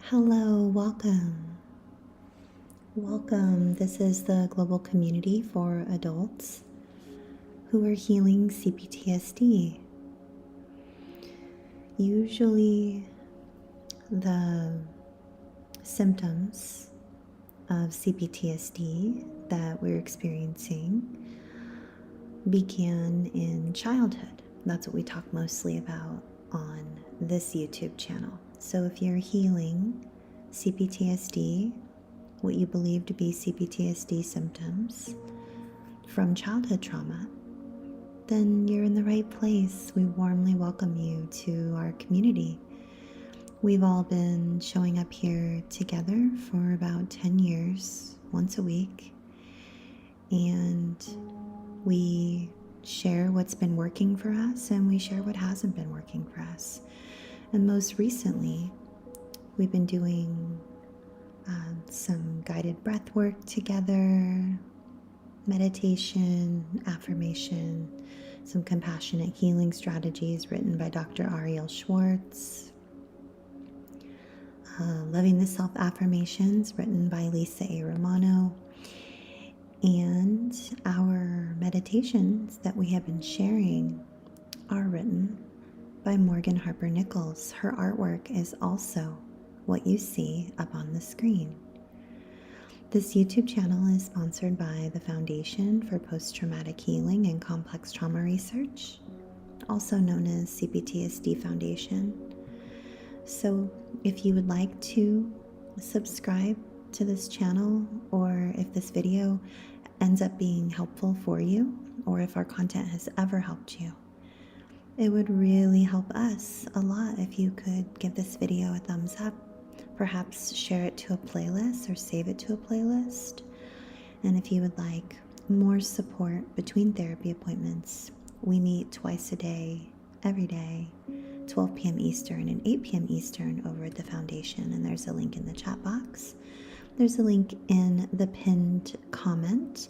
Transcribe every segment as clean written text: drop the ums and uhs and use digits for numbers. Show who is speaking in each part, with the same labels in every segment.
Speaker 1: Hello, welcome. Welcome. This is the global community for adults who are healing CPTSD. Usually, the symptoms of CPTSD that we're experiencing began in childhood. That's what we talk mostly about on this YouTube channel. So if you're healing CPTSD, what you believe to be CPTSD symptoms from childhood trauma, then you're in the right place. We warmly welcome you to our community. We've all been showing up here together for about 10 years, once a week, and we share what's been working for us and we share what hasn't been working for us. And most recently, we've been doing some guided breath work together, meditation, affirmation, some compassionate healing strategies written by Dr. Ariel Schwartz, Loving the Self affirmations written by Lisa A. Romano, and our meditations that we have been sharing are written by Morgan Harper Nichols. Her artwork is also what you see up on the screen. This YouTube channel is sponsored by the Foundation for Post-Traumatic Healing and Complex Trauma Research, also known as CPTSD Foundation. So if you would like to subscribe to this channel, or if this video ends up being helpful for you, or if our content has ever helped you, it would really help us a lot if you could give this video a thumbs up, perhaps share it to a playlist or save it to a playlist. And if you would like more support between therapy appointments, we meet twice a day, every day, 12 p.m. Eastern and 8 p.m. Eastern over at the Foundation. And there's a link in the chat box. There's a link in the pinned comment.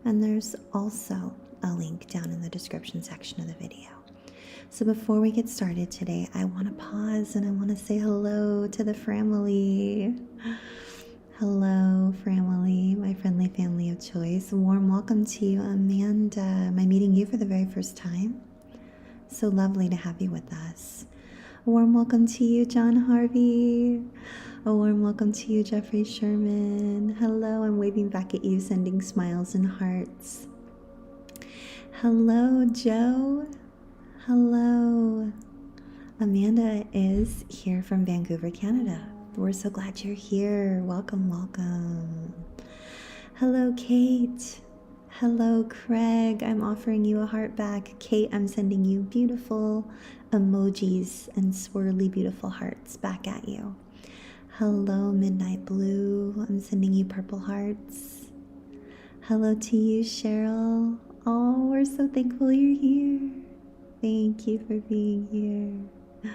Speaker 1: And there's also a link down in the description section of the video. So before we get started today, I want to pause and I want to say hello to the family. Hello, family, my friendly family of choice. A warm welcome to you, Amanda. Am I meeting you for the very first time? So lovely to have you with us. A warm welcome to you, John Harvey. A warm welcome to you, Jeffrey Sherman. Hello, I'm waving back at you, sending smiles and hearts. Hello, Joe. Hello. Amanda is here from Vancouver, Canada. We're so glad you're here. Welcome, welcome. Hello, Kate. Hello, Craig. I'm offering you a heart back. Kate, I'm sending you beautiful emojis and swirly beautiful hearts back at you. Hello, Midnight Blue. I'm sending you purple hearts. Hello to you, Cheryl. Oh, we're so thankful you're here. Thank you for being here.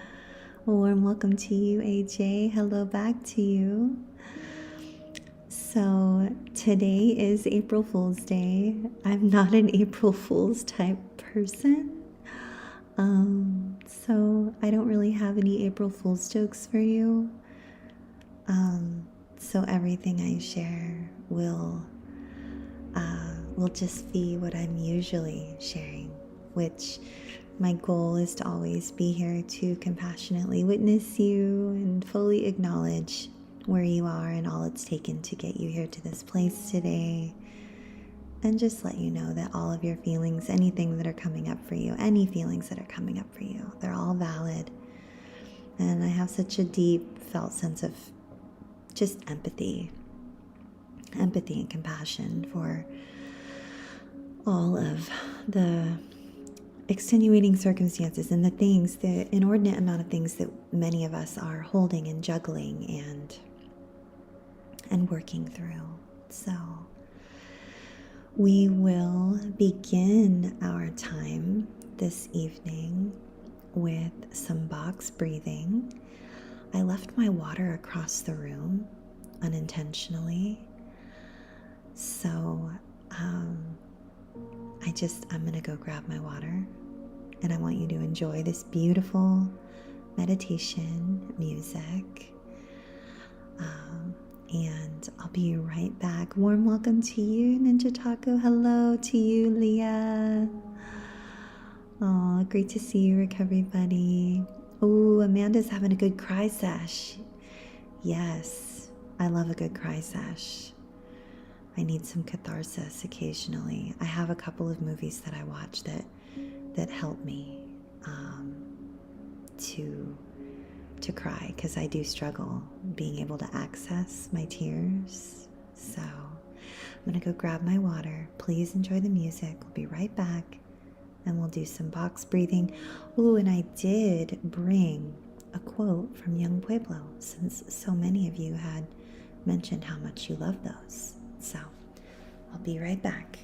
Speaker 1: A warm welcome to you, AJ. Hello back to you. So today is April Fool's Day. I'm not an April Fool's type person. So I don't really have any April Fool's jokes for you. So everything I share will just be what I'm usually sharing, which my goal is to always be here to compassionately witness you and fully acknowledge where you are and all it's taken to get you here to this place today. And just let you know that all of your feelings, anything that are coming up for you, any feelings that are coming up for you, they're all valid. And I have such a deep felt sense of just empathy and compassion for all of the extenuating circumstances and the things, the inordinate amount of things that many of us are holding and juggling and working through. So we will begin our time this evening with some box breathing. I left my water across the room unintentionally. So I'm going to go grab my water, and I want you to enjoy this beautiful meditation music. And I'll be right back. Warm welcome to you, Ninja Taco. Hello to you, Leah. Oh, great to see you, Recovery Buddy. Oh, Amanda's having a good cry sesh. Yes, I love a good cry sesh. I need some catharsis occasionally. I have a couple of movies that I watch that help me to cry, because I do struggle being able to access my tears. So I'm gonna go grab my water. Please enjoy the music. We'll be right back, and we'll do some box breathing. Ooh, and I did bring a quote from Young Pueblo, since so many of you had mentioned how much you love those. So I'll be right back.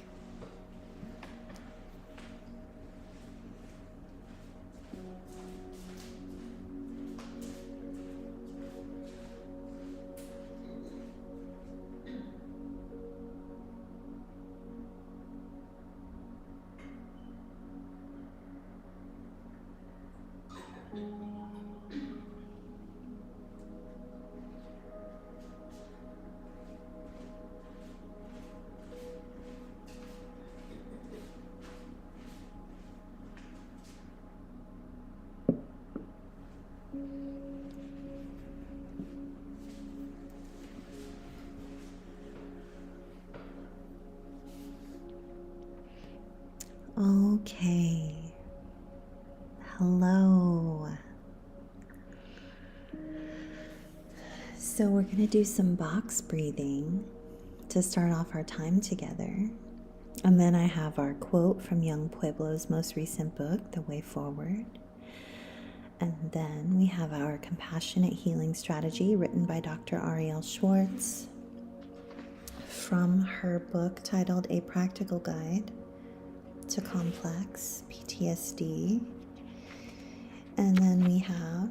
Speaker 1: Okay. Hello. So we're going to do some box breathing to start off our time together. And then I have our quote from Young Pueblo's most recent book, The Way Forward. And then we have our compassionate healing strategy written by Dr. Ariel Schwartz from her book titled A Practical Guide to Complex PTSD. And then we have,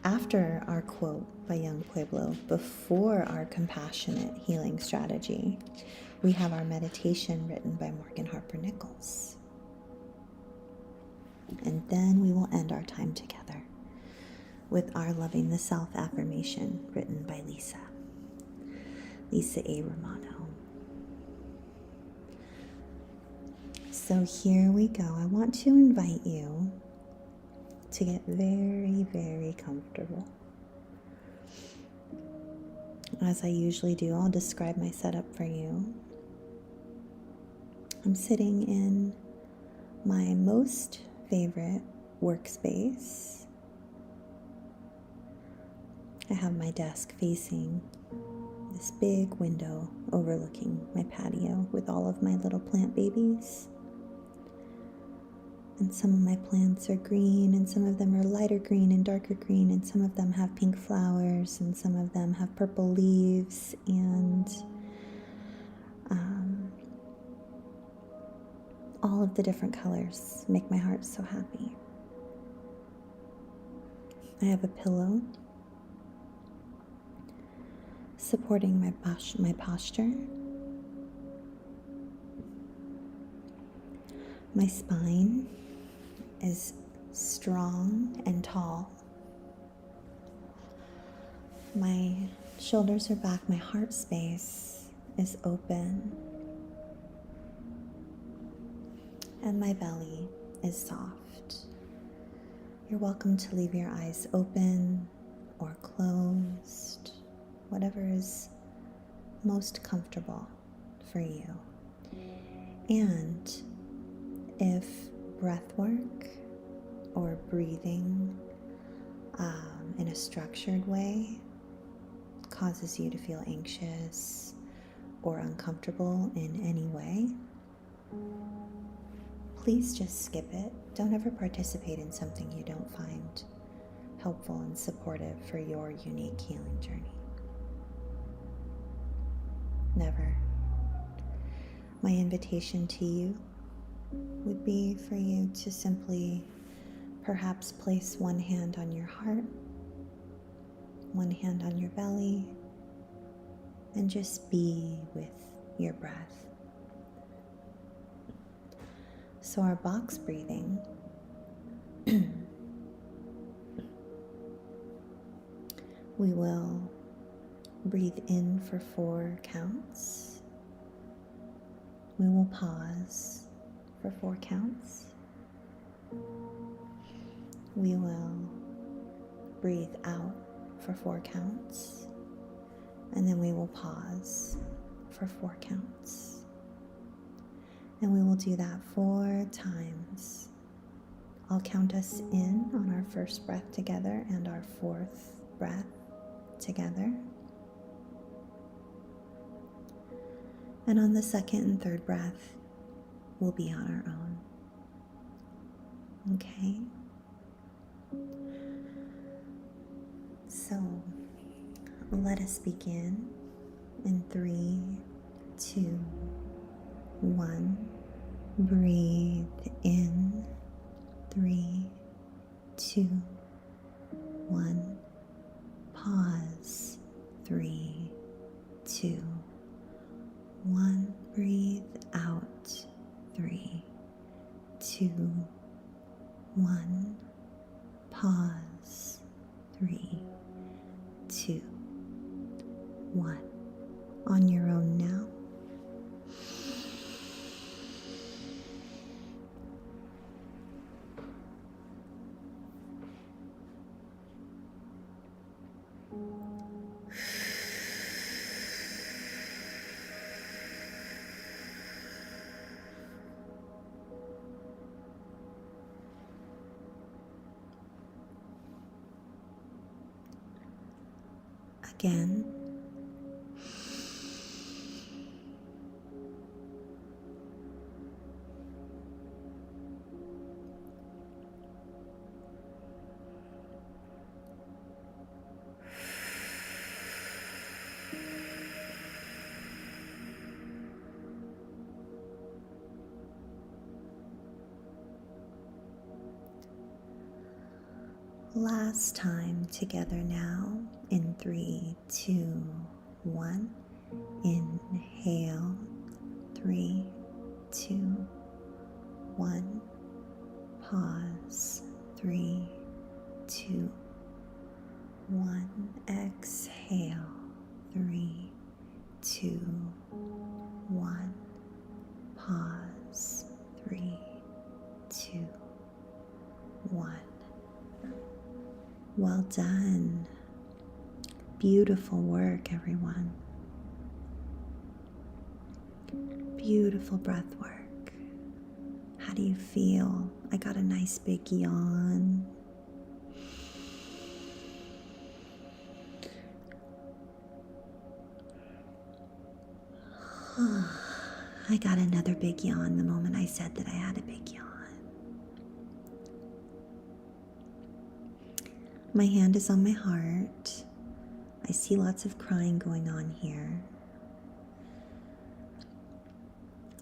Speaker 1: after our quote by Young Pueblo, before our compassionate healing strategy, we have our meditation written by Morgan Harper Nichols. And then we will end our time together with our Loving the Self affirmation written by Lisa A. Romano. So here we go. I want to invite you to get very, very comfortable. As I usually do, I'll describe my setup for you. I'm sitting in my most favorite workspace. I have my desk facing this big window overlooking my patio with all of my little plant babies. And some of my plants are green, and some of them are lighter green and darker green, and some of them have pink flowers, and some of them have purple leaves, and all of the different colors make my heart so happy. I have a pillow supporting my posture. My spine is strong and tall. My shoulders are back. My heart space is open. And my belly is soft. You're welcome to leave your eyes open or closed, whatever is most comfortable for you. And if breath work or breathing in a structured way causes you to feel anxious or uncomfortable in any way, please just skip it. Don't ever participate in something you don't find helpful and supportive for your unique healing journey. Never. My invitation to you would be for you to simply perhaps place one hand on your heart, one hand on your belly, and just be with your breath. So our box breathing We will breathe in for 4 counts. We will pause for 4 counts. We will breathe out for 4 counts. And then we will pause for 4 counts. And we will do that 4 times. I'll count us in on our first breath together and our 4th breath together. And on the 2nd and 3rd breath, we'll be on our own. Okay? So, let us begin in 3, 2, 1. Breathe in. 3, 2, 1. Pause. 3, 2, 1. Breathe out. 3, 2, 1. Pause. 3, 2, 1. On your own now. Again. Last time together now in 3, 2, 1. Inhale. 3, 2, 1. Pause. 3, 2, 1. Exhale. 3, 2, 1. Pause. 3, 2, 1. Well done. Beautiful work, everyone. Beautiful breath work. How do you feel? I got a nice big yawn. I got another big yawn the moment I said that I had a big yawn. My hand is on my heart. I see lots of crying going on here.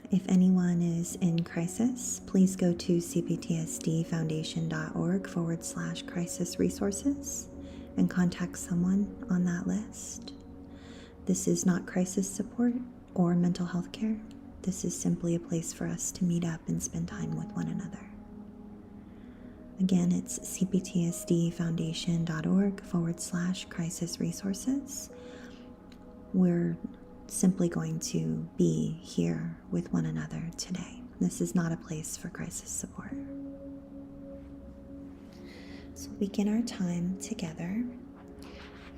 Speaker 1: If anyone is in crisis, please go to cptsdfoundation.org/crisis resources and contact someone on that list. This is not crisis support or mental health care. This is simply a place for us to meet up and spend time with one another. Again, it's cptsdfoundation.org/crisis resources. We're simply going to be here with one another today. This is not a place for crisis support. So we'll begin our time together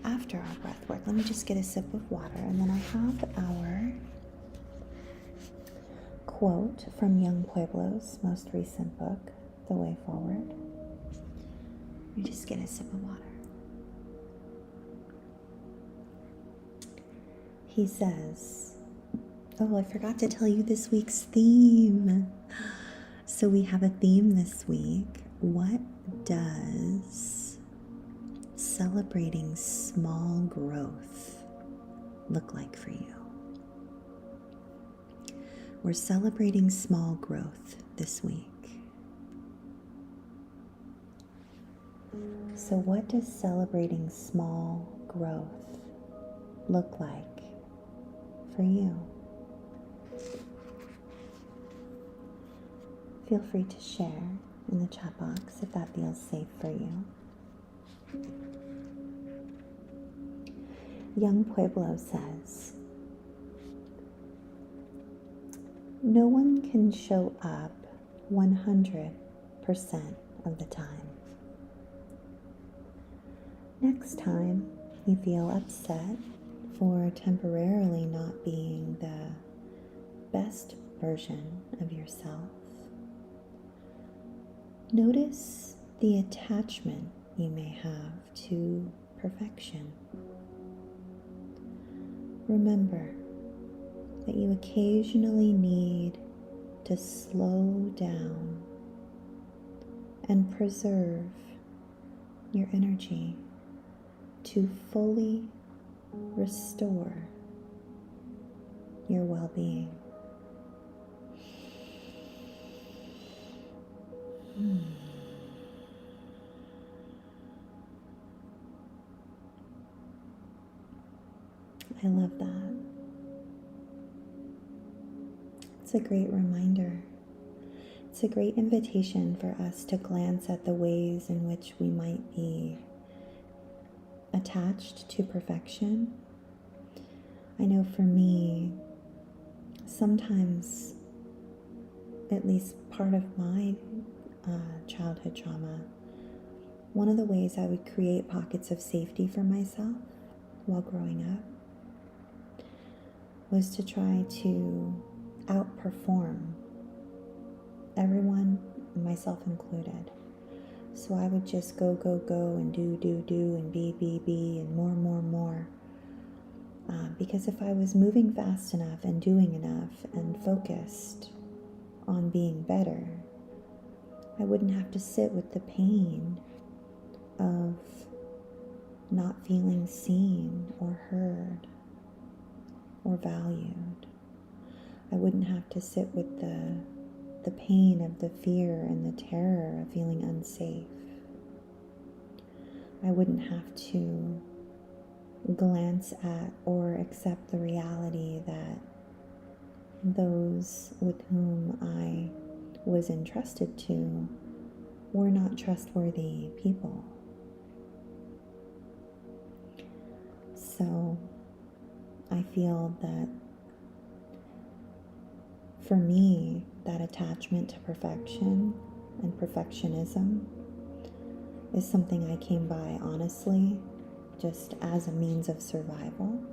Speaker 1: after our breath work. Let me just get a sip of water, and then I have our quote from Young Pueblo's most recent book, The Way Forward. Let me just get a sip of water. He says, oh, I forgot to tell you this week's theme. So we have a theme this week. What does celebrating small growth look like for you? We're celebrating small growth this week. So what does celebrating small growth look like for you? Feel free to share in the chat box if that feels safe for you. Young Pueblo says, no one can show up 100% of the time. Next time you feel upset for temporarily not being the best version of yourself, notice the attachment you may have to perfection. Remember that you occasionally need to slow down and preserve your energy to fully restore your well-being. I love that. It's a great reminder. It's a great invitation for us to glance at the ways in which we might be attached to perfection. I know for me, sometimes, at least part of my childhood trauma, one of the ways I would create pockets of safety for myself while growing up was to try to outperform everyone, myself included. So I would just go and do and be and more. Because if I was moving fast enough and doing enough and focused on being better, I wouldn't have to sit with the pain of not feeling seen or heard or valued. I wouldn't have to sit with the pain of the fear and the terror of feeling unsafe. I wouldn't have to glance at or accept the reality that those with whom I was entrusted to were not trustworthy people. So I feel that for me, that attachment to perfection and perfectionism is something I came by honestly, just as a means of survival.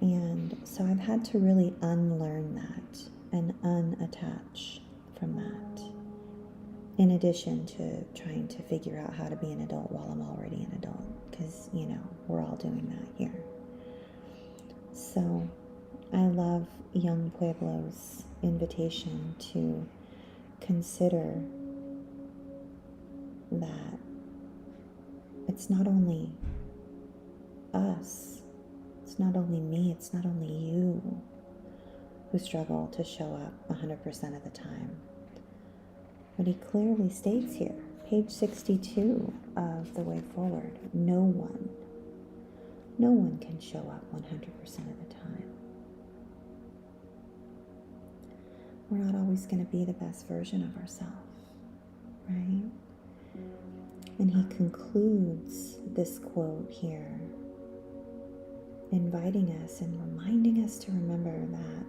Speaker 1: And so I've had to really unlearn that and unattach from that, in addition to trying to figure out how to be an adult while I'm already an adult, because, we're all doing that here. So I love Young Pueblo's invitation to consider that it's not only us, it's not only me, it's not only you who struggle to show up 100% of the time. But he clearly states here, page 62 of The Way Forward, no one can show up 100% of the time. We're not always going to be the best version of ourselves, right? And he concludes this quote here, inviting us and reminding us to remember that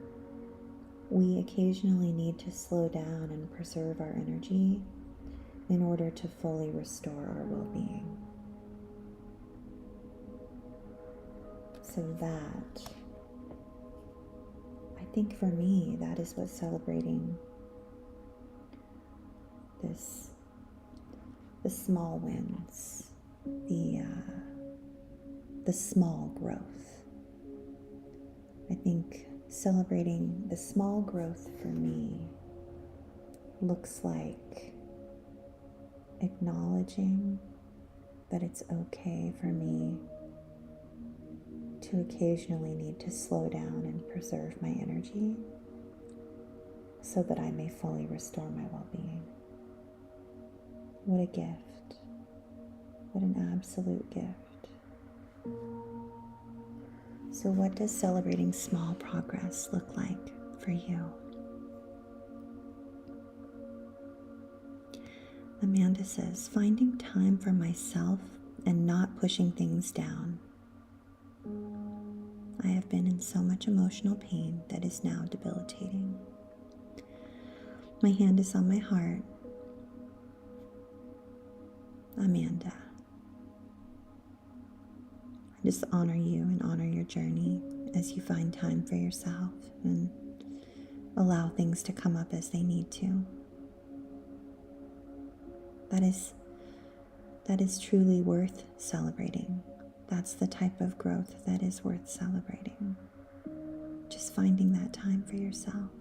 Speaker 1: we occasionally need to slow down and preserve our energy in order to fully restore our well-being. So that, I think for me, that is what celebrating the small wins, the small growth. I think celebrating the small growth for me looks like acknowledging that it's okay for me to occasionally need to slow down and preserve my energy so that I may fully restore my well-being. What a gift. What an absolute gift. So what does celebrating small progress look like for you? Amanda says, finding time for myself and not pushing things down. I have been in so much emotional pain that is now debilitating. My hand is on my heart. Amanda, I just honor you and honor your journey as you find time for yourself and allow things to come up as they need to. That is truly worth celebrating. That's the type of growth that is worth celebrating. Just finding that time for yourself.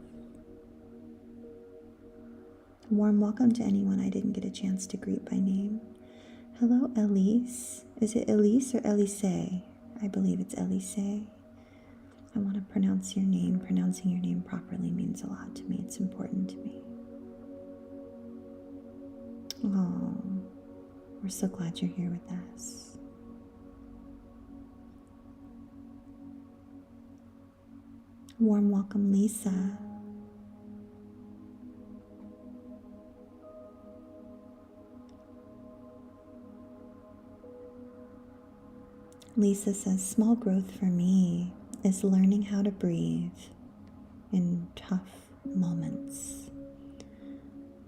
Speaker 1: A warm welcome to anyone I didn't get a chance to greet by name. Hello, Elise. Is it Elise or Elise? I believe it's Elise. I want to pronounce your name. Pronouncing your name properly means a lot to me. It's important to me. Oh, we're so glad you're here with us. Warm welcome, Lisa. Lisa says, small growth for me is learning how to breathe in tough moments.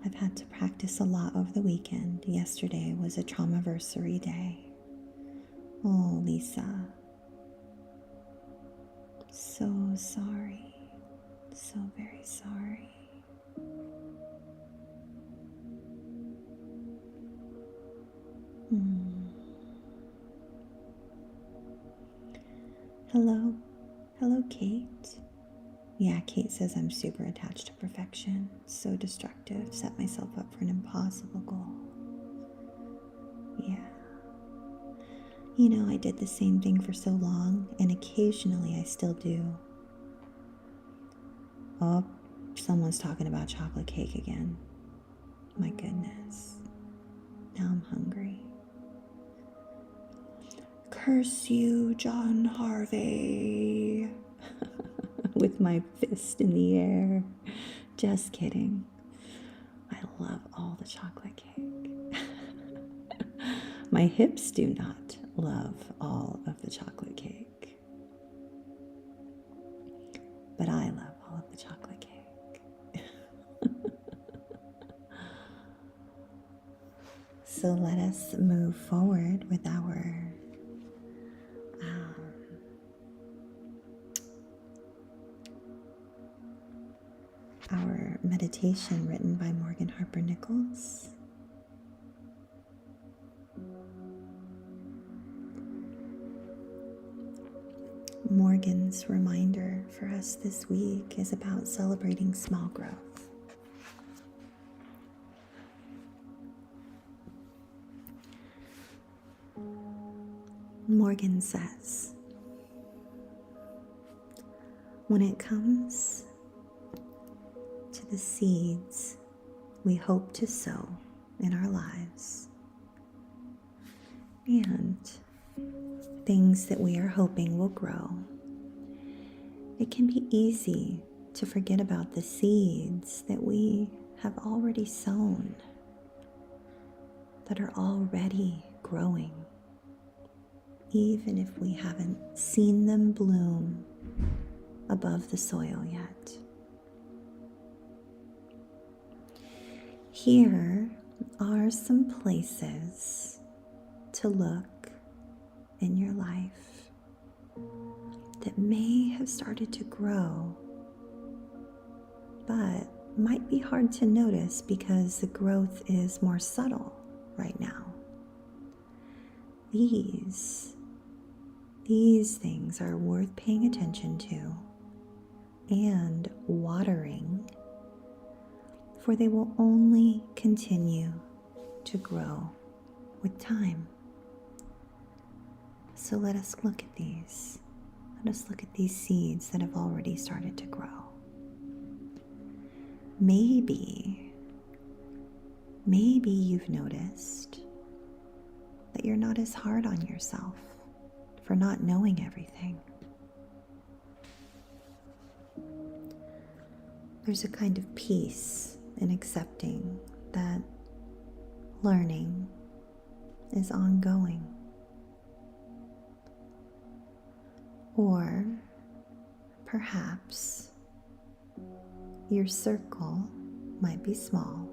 Speaker 1: I've had to practice a lot over the weekend. Yesterday was a traumaversary day. Oh, Lisa. So sorry. So very sorry. Hello. Hello, Kate. Yeah, Kate says I'm super attached to perfection. So destructive. Set myself up for an impossible goal. Yeah. You know, I did the same thing for so long, and occasionally I still do. Oh, someone's talking about chocolate cake again. My goodness. Now I'm hungry. Curse you, John Harvey. With my fist in the air. Just kidding. I love all the chocolate cake. My hips do not love all of the chocolate cake. But I love all of the chocolate cake. So let us move forward with our meditation written by Morgan Harper Nichols. Morgan's reminder for us this week is about celebrating small growth. Morgan says, when it comes to the seeds we hope to sow in our lives and things that we are hoping will grow, it can be easy to forget about the seeds that we have already sown, that are already growing, even if we haven't seen them bloom above the soil yet. Here are some places to look in your life that may have started to grow, but might be hard to notice because the growth is more subtle right now. These things are worth paying attention to and watering, for they will only continue to grow with time. So let us look at these. Let us look at these seeds that have already started to grow. Maybe you've noticed that you're not as hard on yourself for not knowing everything. There's a kind of peace in accepting that learning is ongoing Or perhaps your circle might be small,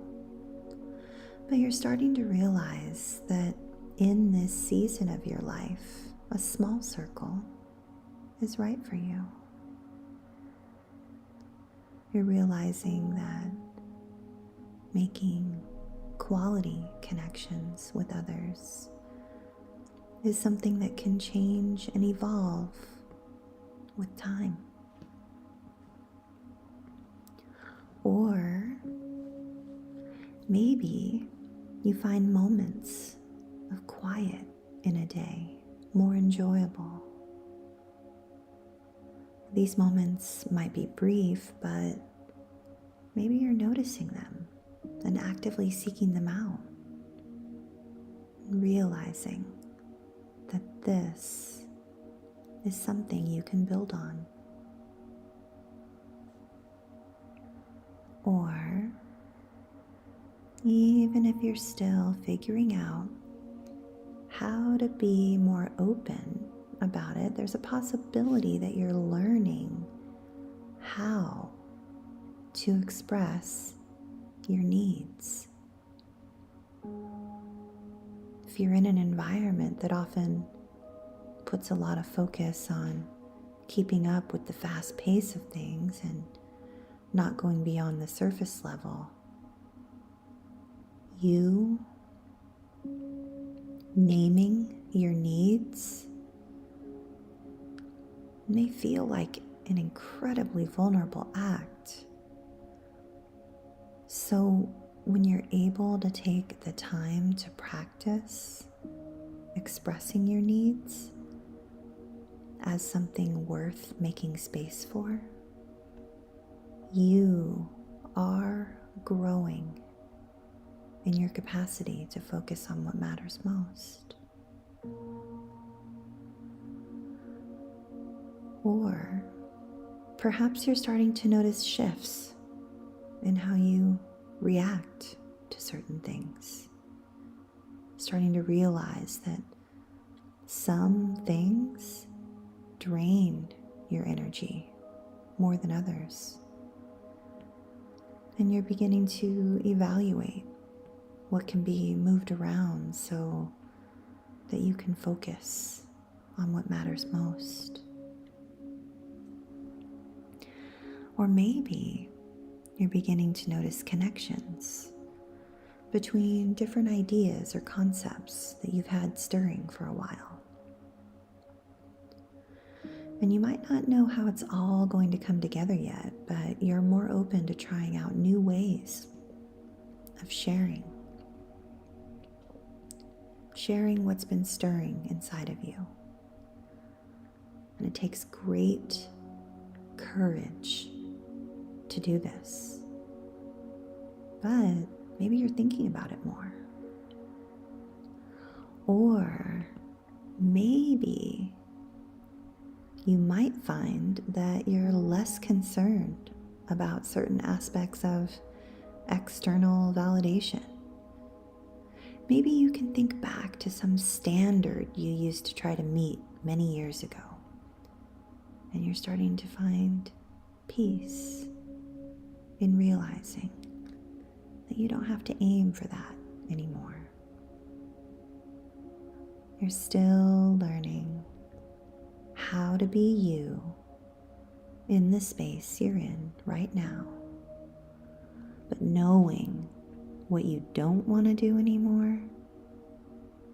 Speaker 1: but you're starting to realize that in this season of your life, a small circle is right for you. You're realizing that making quality connections with others is something that can change and evolve with time. Or maybe you find moments of quiet in a day more enjoyable. These moments might be brief, but maybe you're noticing them and actively seeking them out, and realizing that this is something you can build on. Or even if you're still figuring out how to be more open about it, there's a possibility that you're learning how to express your needs. If you're in an environment that often puts a lot of focus on keeping up with the fast pace of things and not going beyond the surface level, you naming your needs may feel like an incredibly vulnerable act. So when you're able to take the time to practice expressing your needs as something worth making space for, you are growing in your capacity to focus on what matters most. Or perhaps you're starting to notice shifts in how you react to certain things. Starting to realize that some things drain your energy more than others. And you're beginning to evaluate what can be moved around so that you can focus on what matters most. Or maybe you're beginning to notice connections between different ideas or concepts that you've had stirring for a while. And you might not know how it's all going to come together yet, but you're more open to trying out new ways of sharing what's been stirring inside of you. And it takes great courage to do this. But maybe you're thinking about it more. Or maybe you might find that you're less concerned about certain aspects of external validation. Maybe you can think back to some standard you used to try to meet many years ago, and you're starting to find peace in realizing that you don't have to aim for that anymore. You're still learning how to be you in the space you're in right now, but knowing what you don't want to do anymore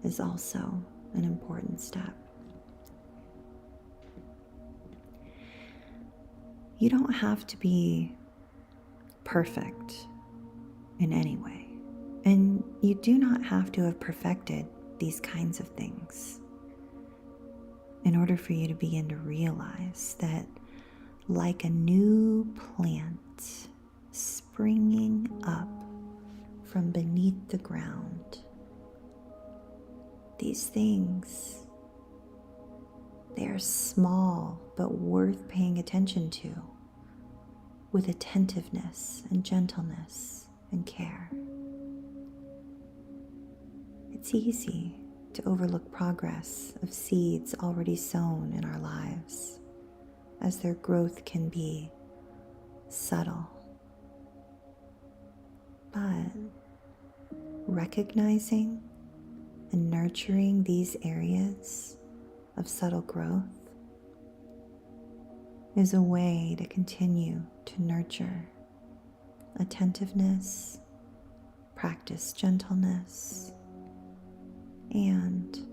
Speaker 1: is also an important step. You don't have to be perfect in any way, and you do not have to have perfected these kinds of things in order for you to begin to realize that, like a new plant springing up from beneath the ground, these things, they are small but worth paying attention to with attentiveness and gentleness and care. It's easy to overlook progress of seeds already sown in our lives. as their growth can be subtle. But recognizing and nurturing these areas of subtle growth is a way to continue to nurture attentiveness, practice gentleness, and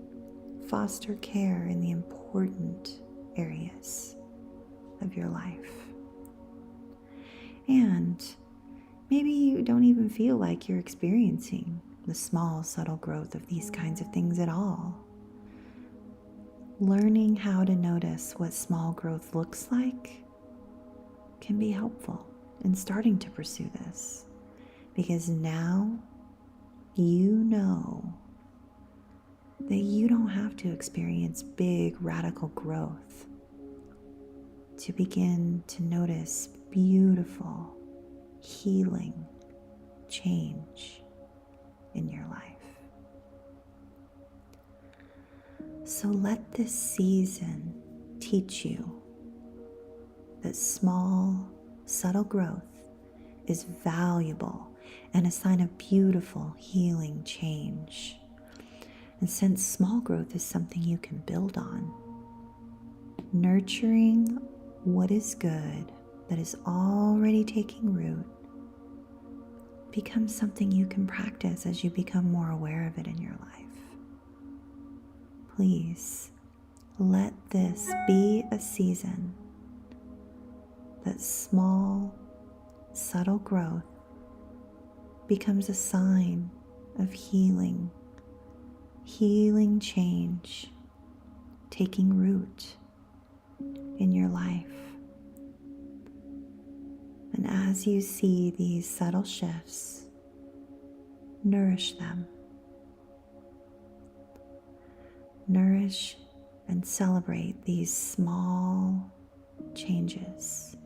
Speaker 1: foster care in the important areas of your life. And maybe you don't even feel like you're experiencing the small, subtle growth of these kinds of things at all. Learning how to notice what small growth looks like can be helpful in starting to pursue this, because now you know that you don't have to experience big, radical growth to begin to notice beautiful, healing change in your life. So let this season teach you that small, subtle growth is valuable and a sign of beautiful, healing change. And since small growth is something you can build on, nurturing what is good that is already taking root becomes something you can practice as you become more aware of it in your life. Please let this be a season that small, subtle growth becomes a sign of healing change taking root in your life. And as you see these subtle shifts, nourish them. Nourish and celebrate these small changes.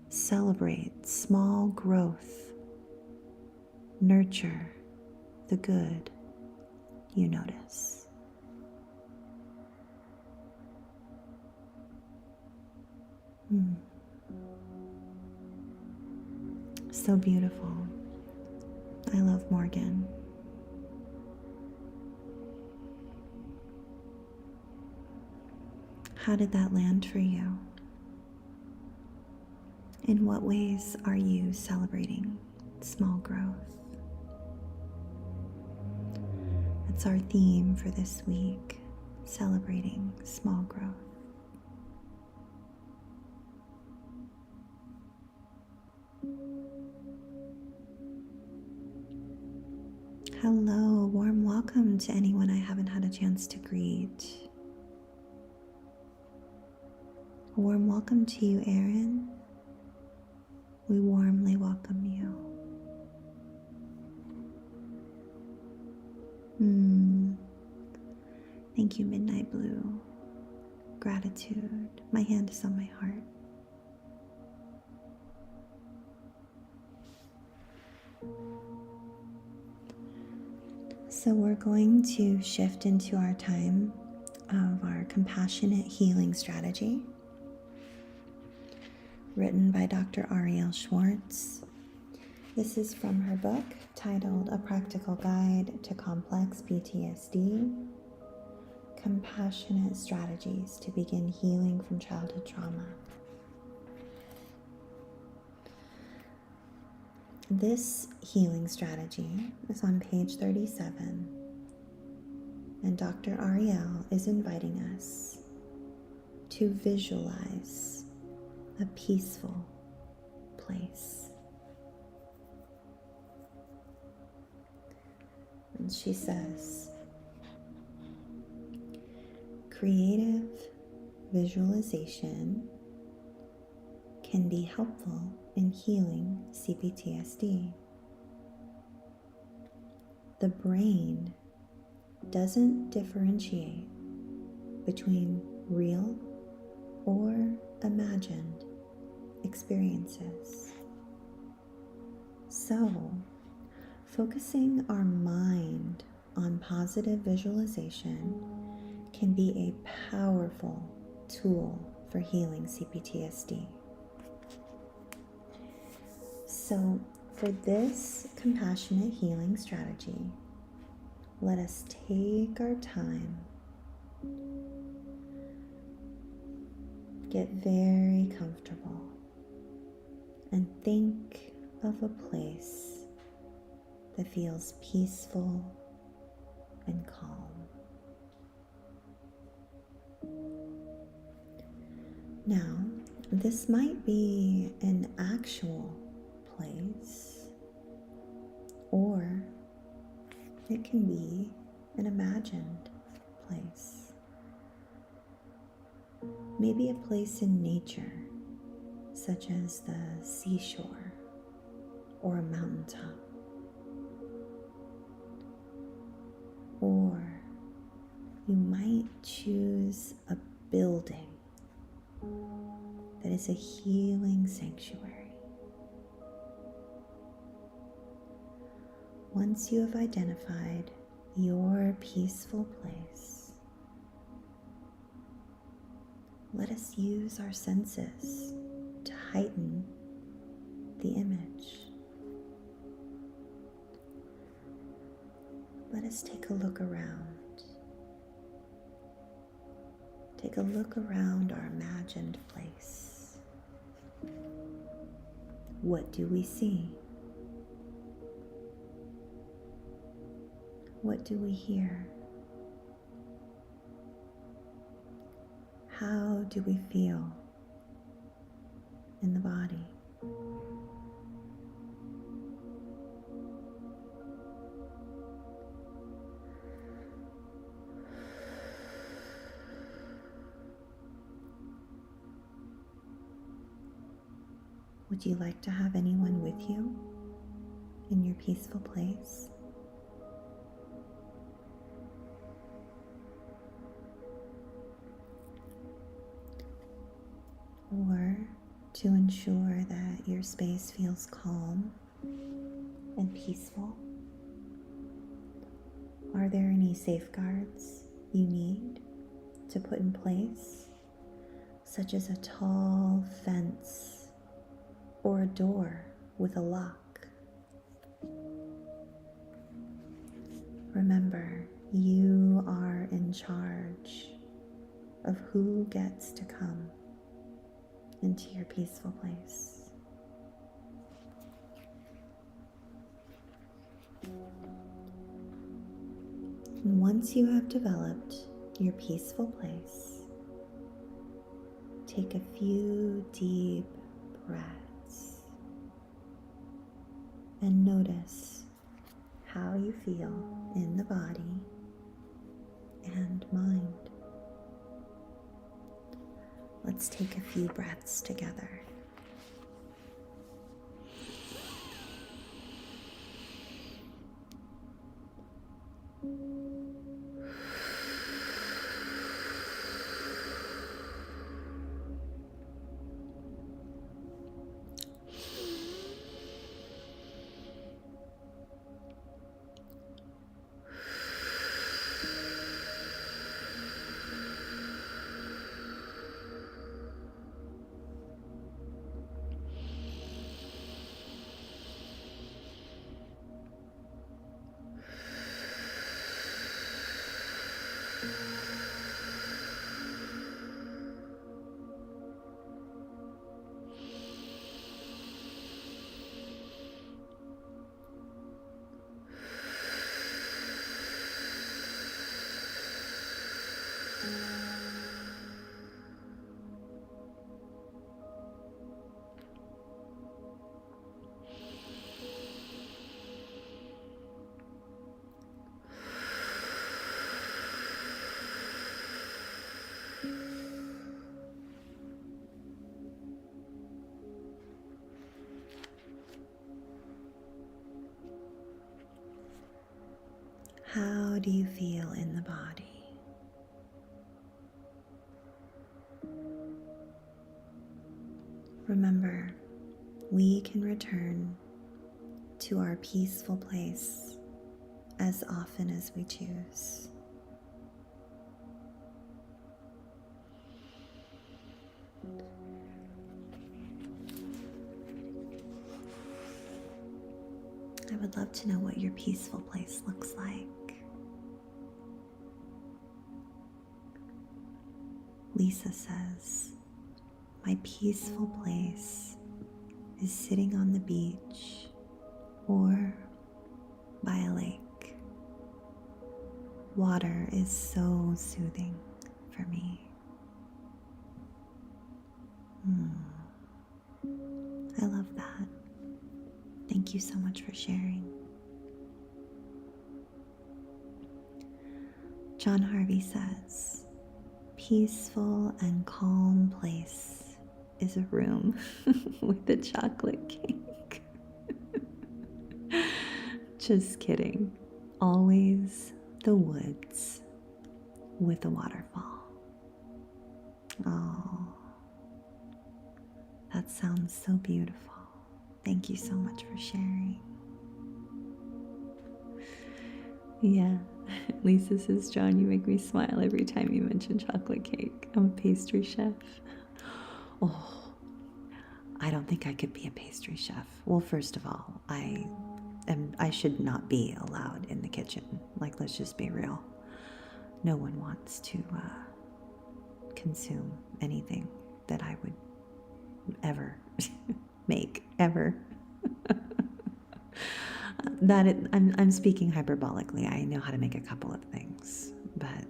Speaker 1: Celebrate small growth. Nurture the good you notice. So beautiful. I love Morgan. How did that land for you? In what ways are you celebrating small growth? That's our theme for this week, celebrating small growth. Hello, warm welcome to anyone I haven't had a chance to greet. A warm welcome to you, Erin. We warmly welcome you. Thank you, Midnight Blue. Gratitude. My hand is on my heart. So we're going to shift into our time of our compassionate healing strategy, written by Dr. Ariel Schwartz. This is from her book titled A Practical Guide to Complex PTSD, Compassionate Strategies to Begin Healing from Childhood Trauma. This healing strategy is on page 37, and Dr. Ariel is inviting us to visualize a peaceful place. And she says, creative visualization can be helpful in healing CPTSD. The brain doesn't differentiate between real or imagined experiences. So, focusing our mind on positive visualization can be a powerful tool for healing CPTSD. So, for this compassionate healing strategy, let us take our time, get very comfortable, and think of a place that feels peaceful and calm. Now, this might be an actual place, or it can be an imagined place. Maybe a place in nature, such as the seashore or a mountaintop. Or you might choose a building that is a healing sanctuary. Once you have identified your peaceful place, let us use our senses to heighten the image. Let us take a look around. Take a look around our imagined place. What do we see? What do we hear? How do we feel in the body? Would you like to have anyone with you in your peaceful place? Or to ensure that your space feels calm and peaceful? Are there any safeguards you need to put in place, such as a tall fence or a door with a lock? Remember, you are in charge of who gets to come into your peaceful place. And once you have developed your peaceful place, take a few deep breaths and notice how you feel in the body and mind. Let's take a few breaths together. How do you feel in the body? Remember, we can return to our peaceful place as often as we choose. I would love to know what your peaceful place looks like. Lisa says, my peaceful place is sitting on the beach or by a lake. Water is so soothing for me. I love that. Thank you so much for sharing. John Harvey says, peaceful and calm place is a room with a chocolate cake. Just kidding. Always the woods with a waterfall. Oh, that sounds so beautiful. Thank you so much for sharing. Yeah, Lisa says, John, you make me smile every time you mention chocolate cake. I'm a pastry chef. Oh, I don't think I could be a pastry chef. Well, first of all, I should not be allowed in the kitchen. Like, let's just be real. No one wants to consume anything that I would ever make, ever. I'm speaking hyperbolically. I know how to make a couple of things, but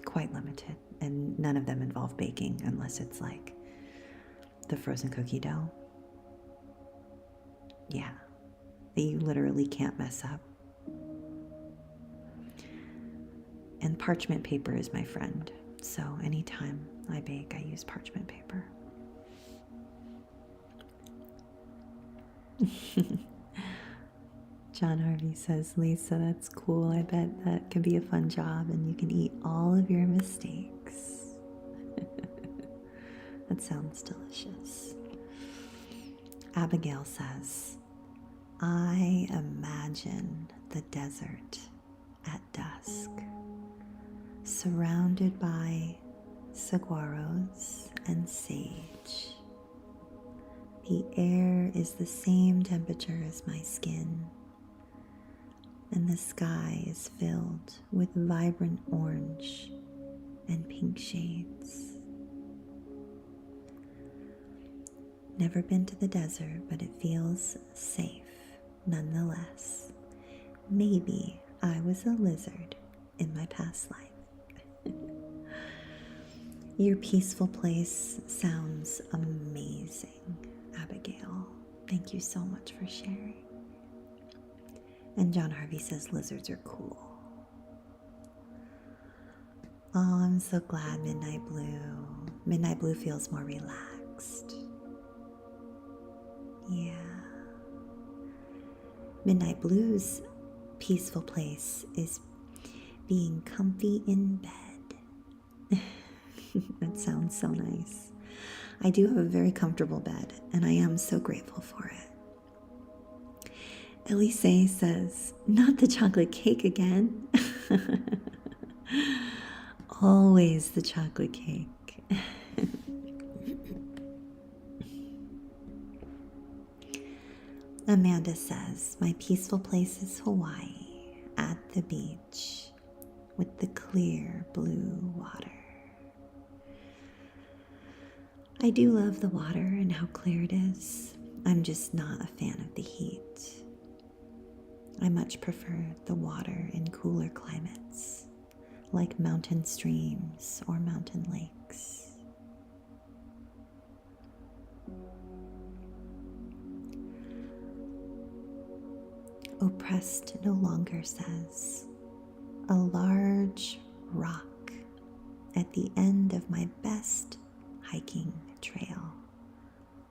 Speaker 1: quite limited, and none of them involve baking unless it's like the frozen cookie dough. Yeah, that you literally can't mess up. And parchment paper is my friend, so anytime I bake, I use parchment paper. John Harvey says, Lisa, that's cool. I bet that can be a fun job and you can eat all of your mistakes. That sounds delicious. Abigail says, I imagine the desert at dusk, surrounded by saguaros and sage. The air is the same temperature as my skin, and the sky is filled with vibrant orange and pink shades. Never been to the desert, but it feels safe nonetheless. Maybe I was a lizard in my past life. Your peaceful place sounds amazing, Abigail. Thank you so much for sharing. And John Harvey says lizards are cool. Oh, I'm so glad Midnight Blue. Midnight Blue feels more relaxed. Yeah. Midnight Blue's peaceful place is being comfy in bed. That sounds so nice. I do have a very comfortable bed, and I am so grateful for it. Elise says, not the chocolate cake again. Always the chocolate cake. Amanda says, my peaceful place is Hawaii, at the beach, with the clear blue water. I do love the water and how clear it is. I'm just not a fan of the heat. I much prefer the water in cooler climates, like mountain streams or mountain lakes. Oppressed No Longer says, a large rock at the end of my best hiking trail.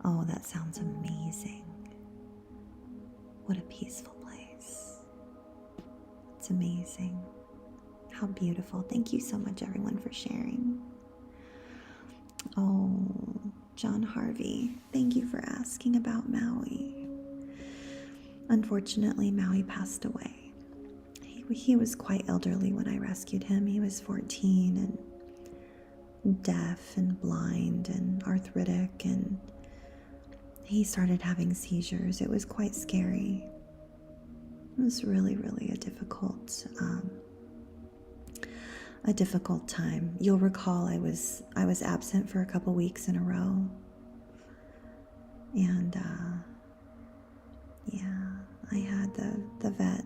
Speaker 1: Oh, that sounds amazing. What a peaceful place. It's amazing. How beautiful. Thank you so much, everyone, for sharing. Oh, John Harvey, thank you for asking about Maui. Unfortunately, Maui passed away. He was quite elderly when I rescued him. He was 14 and deaf and blind and arthritic, and he started having seizures. It was quite scary. It was really, really a difficult time. You'll recall I was absent for a couple weeks in a row, and I had the vet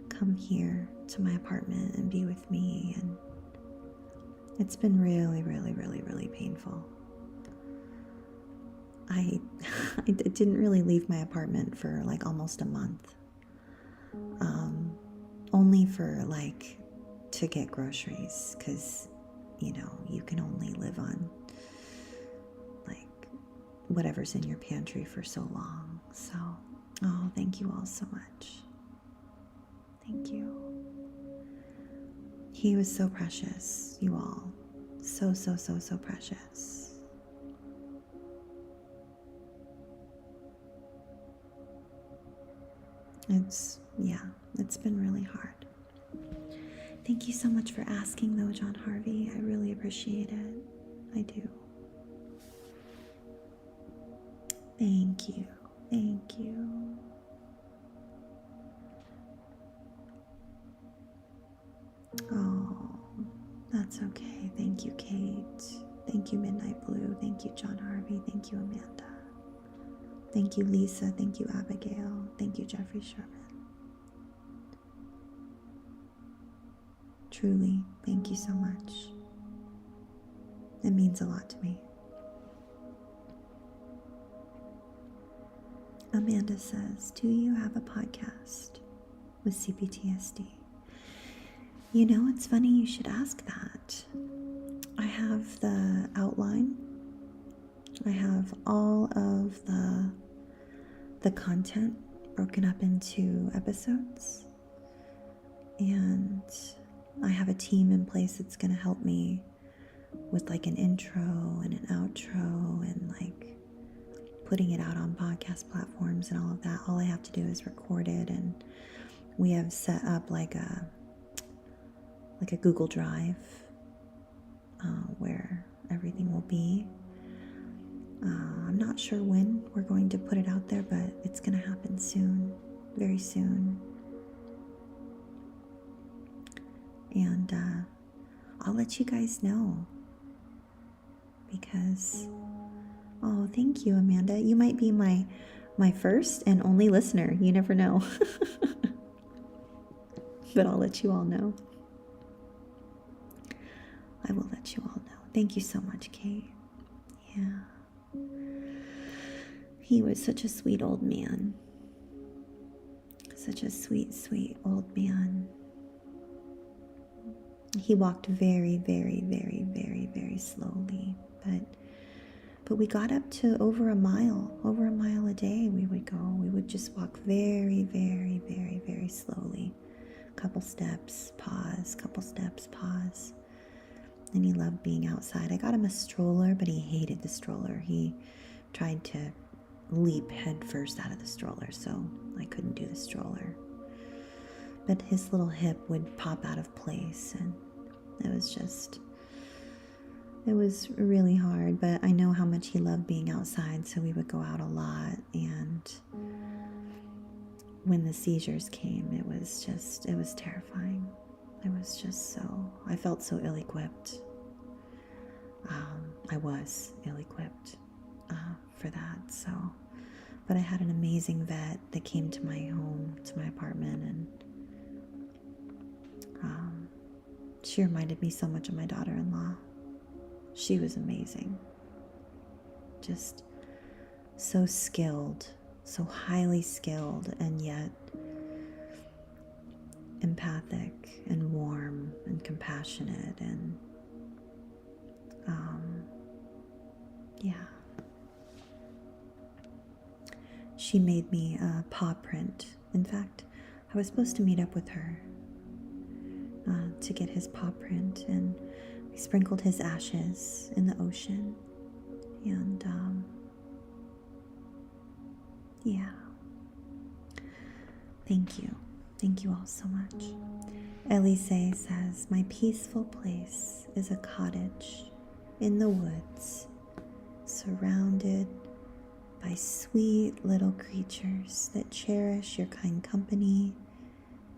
Speaker 1: come here to my apartment and be with me, and it's been really, really, really, really painful. I didn't really leave my apartment for like almost a month, only for like to get groceries, because you can only live on like whatever's in your pantry for so long. So thank you all so much. Thank you. He was so precious, you all. So precious. It's been really hard. Thank you so much for asking though, John Harvey. I really appreciate it. I do. Thank you. Thank you. Oh, that's okay. Thank you, Kate. Thank you, Midnight Blue. Thank you, John Harvey. Thank you, Amanda. Thank you, Lisa. Thank you, Abigail. Thank you, Jeffrey Sherman. Truly, thank you so much. It means a lot to me. Amanda says, do you have a podcast with CPTSD? It's funny you should ask that. I have the outline. I have all of the content broken up into episodes. And I have a team in place that's going to help me with like an intro and an outro and like putting it out on podcast platforms and all of that. All I have to do is record it, and we have set up like a Google Drive where everything will be. I'm not sure when we're going to put it out there, but it's going to happen soon, very soon. And I'll let you guys know, because thank you, Amanda. You might be my first and only listener. You never know. But I'll let you all know. I will let you all know. Thank you so much, Kate. Yeah. He was such a sweet old man. Such a sweet, sweet old man. He walked very, very, very, very, very slowly, but we got up to over a mile a day. We would go. We would just walk very, very, very, very slowly. Couple steps, pause, couple steps, pause. And he loved being outside. I got him a stroller, but he hated the stroller. He tried to leap head first out of the stroller, so I couldn't do the stroller. But his little hip would pop out of place, and it was really hard. But I know how much he loved being outside, so we would go out a lot. And when the seizures came, it was terrifying. I felt so ill-equipped. I was ill-equipped for that. So, but I had an amazing vet that came to my home, to my apartment, and she reminded me so much of my daughter-in-law. She was amazing. Just so skilled, so highly skilled, and yet empathic and warm and compassionate, and she made me a paw print. In fact, I was supposed to meet up with her to get his paw print, and we sprinkled his ashes in the ocean, and thank you all so much. Elise says, my peaceful place is a cottage in the woods, surrounded by sweet little creatures that cherish your kind company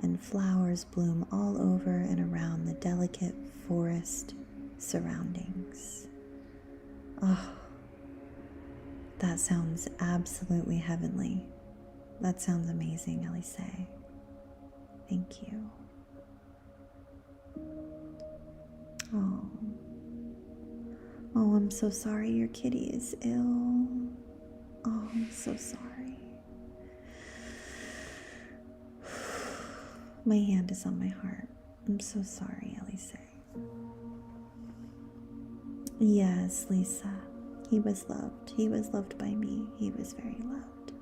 Speaker 1: and flowers bloom all over and around the delicate forest surroundings. Oh, that sounds absolutely heavenly. That sounds amazing, Elise. Thank you. Oh. Oh, I'm so sorry your kitty is ill. Oh, I'm so sorry. My hand is on my heart. I'm so sorry, Elise. Yes, Lisa. He was loved. He was loved by me. He was very loved.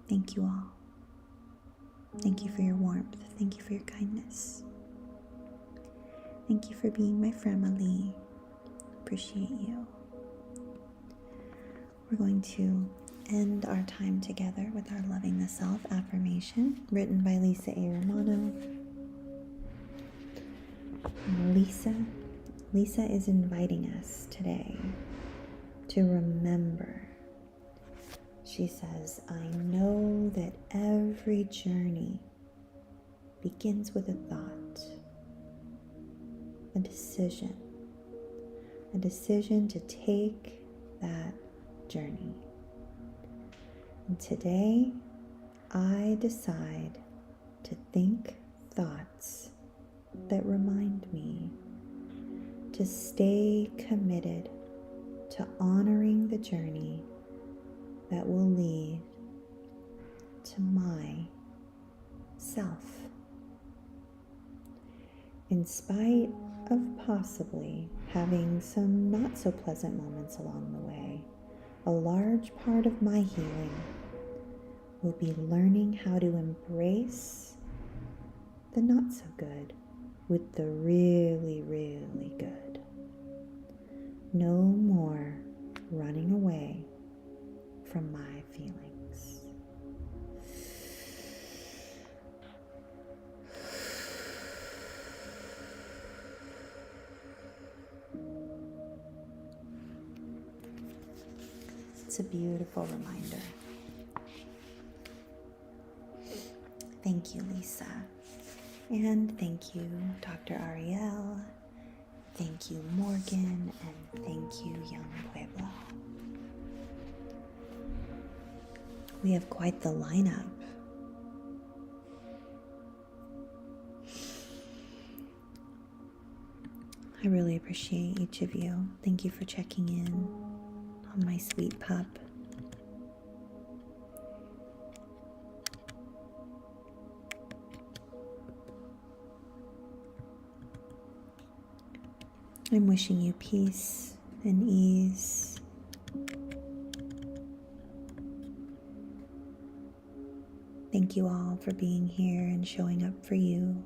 Speaker 1: Thank you all. Thank you for your warmth. Thank you for your kindness. Thank you for being my family. Appreciate you. We're going to end our time together with our Loving the Self affirmation, written by Lisa A. Romano. Lisa is inviting us today to remember. She says, I know that every journey begins with a thought, a decision to take that journey. And today, I decide to think thoughts that remind me to stay committed to honoring the journey that will lead to my self. In spite of possibly having some not so pleasant moments along the way, a large part of my healing will be learning how to embrace the not so good with the really, really good. No more running away from my feelings. It's a beautiful reminder. Thank you, Lisa. And thank you, Dr. Ariel. Thank you, Morgan. And thank you, Young Pueblo. We have quite the lineup. I really appreciate each of you. Thank you for checking in on my sweet pup. I'm wishing you peace and ease. Thank you all for being here and showing up for you.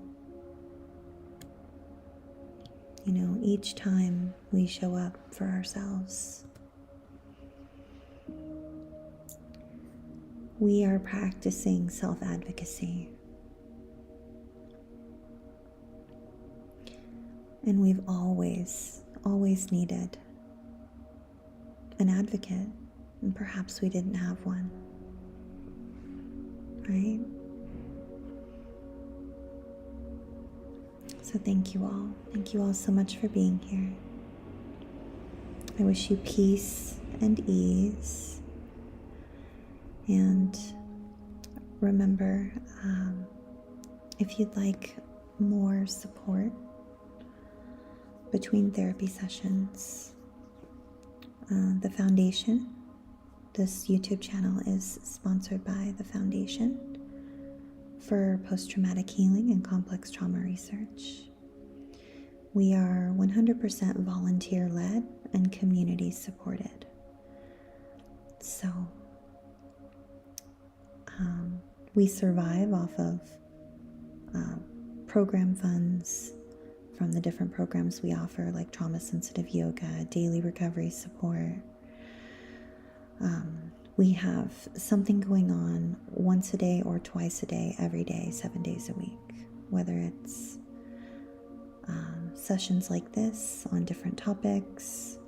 Speaker 1: You know, each time we show up for ourselves, we are practicing self-advocacy. And we've always needed an advocate, and perhaps we didn't have one, right? So thank you all. Thank you all so much for being here. I wish you peace and ease. And remember, if you'd like more support between therapy sessions, the foundation, this YouTube channel is sponsored by the Foundation for Post-Traumatic Healing and Complex Trauma Research. We are 100% volunteer-led and community-supported. So we survive off of program funds from the different programs we offer, like trauma-sensitive yoga, daily recovery support. We have something going on once a day or twice a day, every day, 7 days a week, whether it's sessions like this on different topics,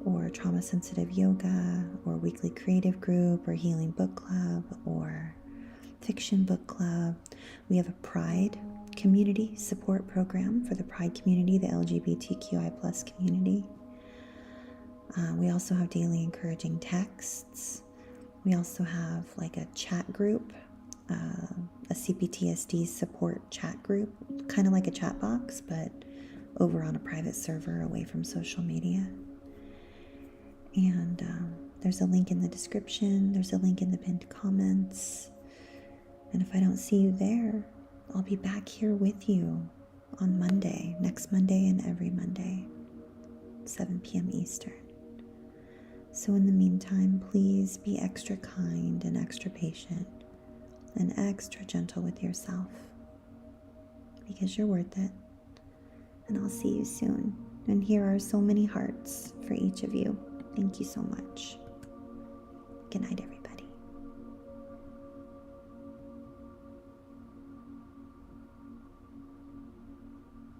Speaker 1: or trauma sensitive yoga, or weekly creative group, or healing book club, or fiction book club. We have a Pride community support program for the Pride community, the LGBTQI plus community. We also have daily encouraging texts. We also have like a chat group, a CPTSD support chat group, kind of like a chat box, but over on a private server away from social media. And there's a link in the description. There's a link in the pinned comments. And if I don't see you there, I'll be back here with you on Monday, next Monday and every Monday, 7 p.m. Eastern. So in the meantime, please be extra kind and extra patient and extra gentle with yourself, because you're worth it. And I'll see you soon. And here are so many hearts for each of you. Thank you so much. Good night, everybody.